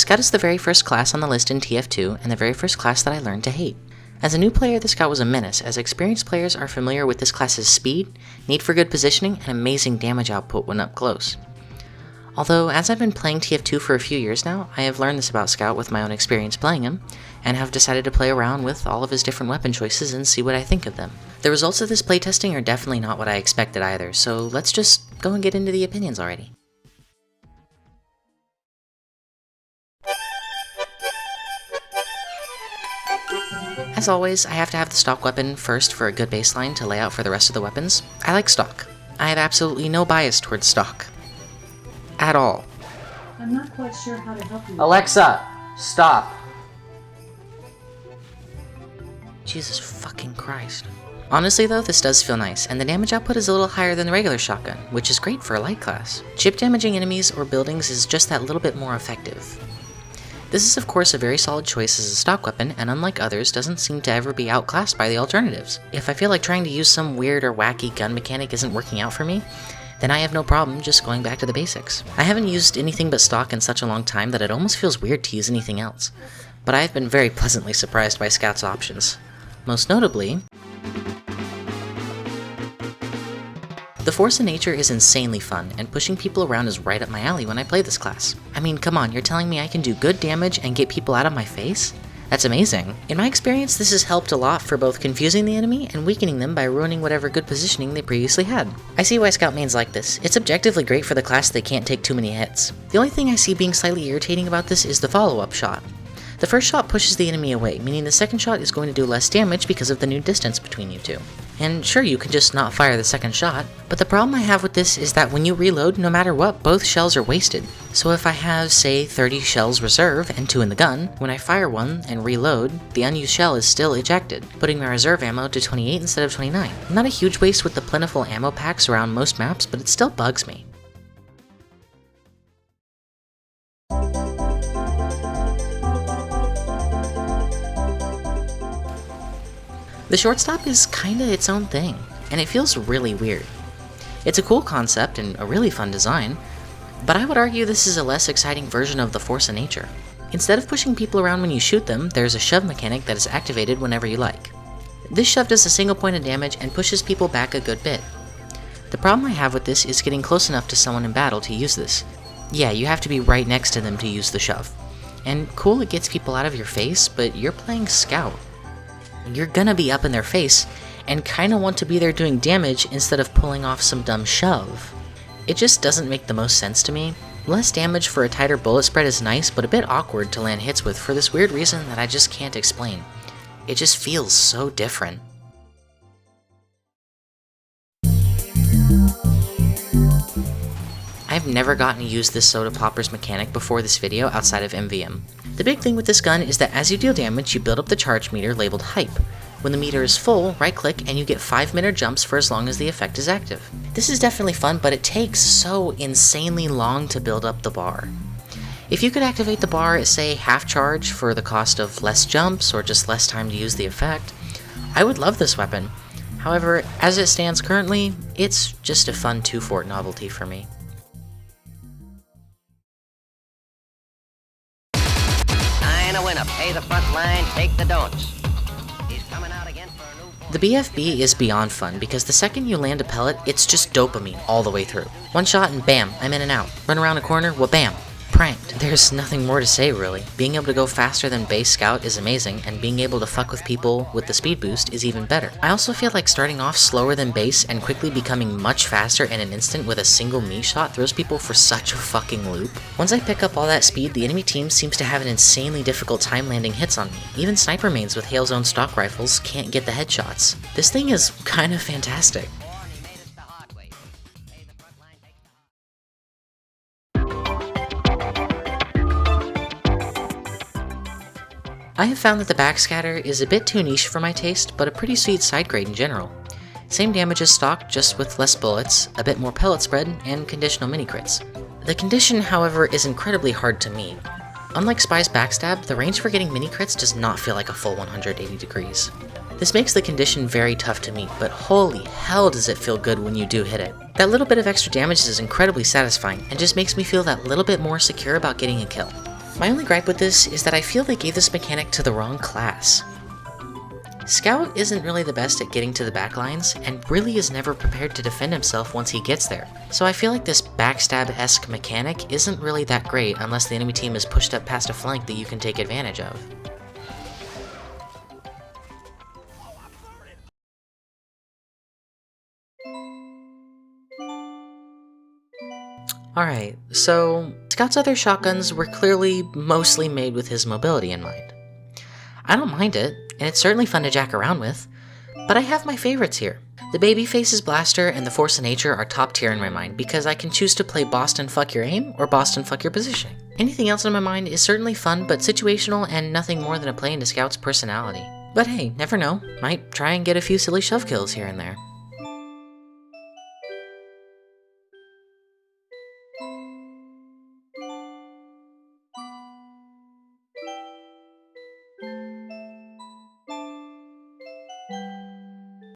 Scout is the very first class on the list in TF2, and the very first class that I learned to hate. As a new player, the Scout was a menace, as experienced players are familiar with this class's speed, need for good positioning, and amazing damage output when up close. Although, as I've been playing TF2 for a few years now, I have learned this about Scout with my own experience playing him, and have decided to play around with all of his different weapon choices and see what I think of them. The results of this playtesting are definitely not what I expected either, so let's just go and get into the opinions already. As always, I have to have the stock weapon first for a good baseline to lay out for the rest of the weapons. I like stock. I have absolutely no bias towards stock. At all. I'm not quite sure how to help you. Alexa, stop. Jesus fucking Christ. Honestly though, this does feel nice, and the damage output is a little higher than the regular shotgun, which is great for a light class. Chip damaging enemies or buildings is just that little bit more effective. This is of course a very solid choice as a stock weapon, and unlike others, doesn't seem to ever be outclassed by the alternatives. If I feel like trying to use some weird or wacky gun mechanic isn't working out for me, then I have no problem just going back to the basics. I haven't used anything but stock in such a long time that it almost feels weird to use anything else, but I have been very pleasantly surprised by Scout's options. Most notably, the Force of Nature is insanely fun, and pushing people around is right up my alley when I play this class. I mean, come on, you're telling me I can do good damage and get people out of my face? That's amazing. In my experience, this has helped a lot for both confusing the enemy and weakening them by ruining whatever good positioning they previously had. I see why Scout mains like this. It's objectively great for the class they can't take too many hits. The only thing I see being slightly irritating about this is the follow-up shot. The first shot pushes the enemy away, meaning the second shot is going to do less damage because of the new distance between you two. And sure, you can just not fire the second shot, but the problem I have with this is that when you reload, no matter what, both shells are wasted. So if I have, say, 30 shells reserve and 2 in the gun, when I fire one and reload, the unused shell is still ejected, putting my reserve ammo to 28 instead of 29. Not a huge waste with the plentiful ammo packs around most maps, but it still bugs me. The shortstop is kinda its own thing, and it feels really weird. It's a cool concept and a really fun design, but I would argue this is a less exciting version of the Force of Nature. Instead of pushing people around when you shoot them, there's a shove mechanic that is activated whenever you like. This shove does a single point of damage and pushes people back a good bit. The problem I have with this is getting close enough to someone in battle to use this. Yeah, you have to be right next to them to use the shove. And cool, it gets people out of your face, but you're playing Scout. You're gonna be up in their face, and kinda want to be there doing damage instead of pulling off some dumb shove. It just doesn't make the most sense to me. Less damage for a tighter bullet spread is nice, but a bit awkward to land hits with for this weird reason that I just can't explain. It just feels so different. I've never gotten to use this soda poppers mechanic before this video outside of MVM. The big thing with this gun is that as you deal damage, you build up the charge meter labeled Hype. When the meter is full, right click and you get 5-meter jumps for as long as the effect is active. This is definitely fun, but it takes so insanely long to build up the bar. If you could activate the bar at say half charge for the cost of less jumps or just less time to use the effect, I would love this weapon. However, as it stands currently, it's just a fun 2-fort novelty for me. Winner, pay the front line, take the don'ts. He's coming out again for a new... The BFB is beyond fun because the second you land a pellet, it's just dopamine all the way through. One shot and bam, I'm in and out. Run around a corner, well bam, pranked. There's nothing more to say really. Being able to go faster than base Scout is amazing, and being able to fuck with people with the speed boost is even better. I also feel like starting off slower than base and quickly becoming much faster in an instant with a single meat shot throws people for such a fucking loop. Once I pick up all that speed, the enemy team seems to have an insanely difficult time landing hits on me. Even sniper mains with Hail Zone stock rifles can't get the headshots. This thing is kind of fantastic. I have found that the backscatter is a bit too niche for my taste, but a pretty sweet side grade in general. Same damage as stock, just with less bullets, a bit more pellet spread, and conditional mini crits. The condition, however, is incredibly hard to meet. Unlike Spy's backstab, the range for getting mini crits does not feel like a full 180 degrees. This makes the condition very tough to meet, but holy hell does it feel good when you do hit it. That little bit of extra damage is incredibly satisfying, and just makes me feel that little bit more secure about getting a kill. My only gripe with this is that I feel they gave this mechanic to the wrong class. Scout isn't really the best at getting to the backlines, and really is never prepared to defend himself once he gets there. So I feel like this backstab-esque mechanic isn't really that great unless the enemy team is pushed up past a flank that you can take advantage of. Alright, so Scout's other shotguns were clearly mostly made with his mobility in mind. I don't mind it, and it's certainly fun to jack around with, but I have my favorites here. The Babyface's blaster and the Force of Nature are top tier in my mind because I can choose to play Boston fuck your aim or Boston fuck your positioning. Anything else in my mind is certainly fun but situational and nothing more than a play into Scout's personality. But hey, never know, might try and get a few silly shove kills here and there.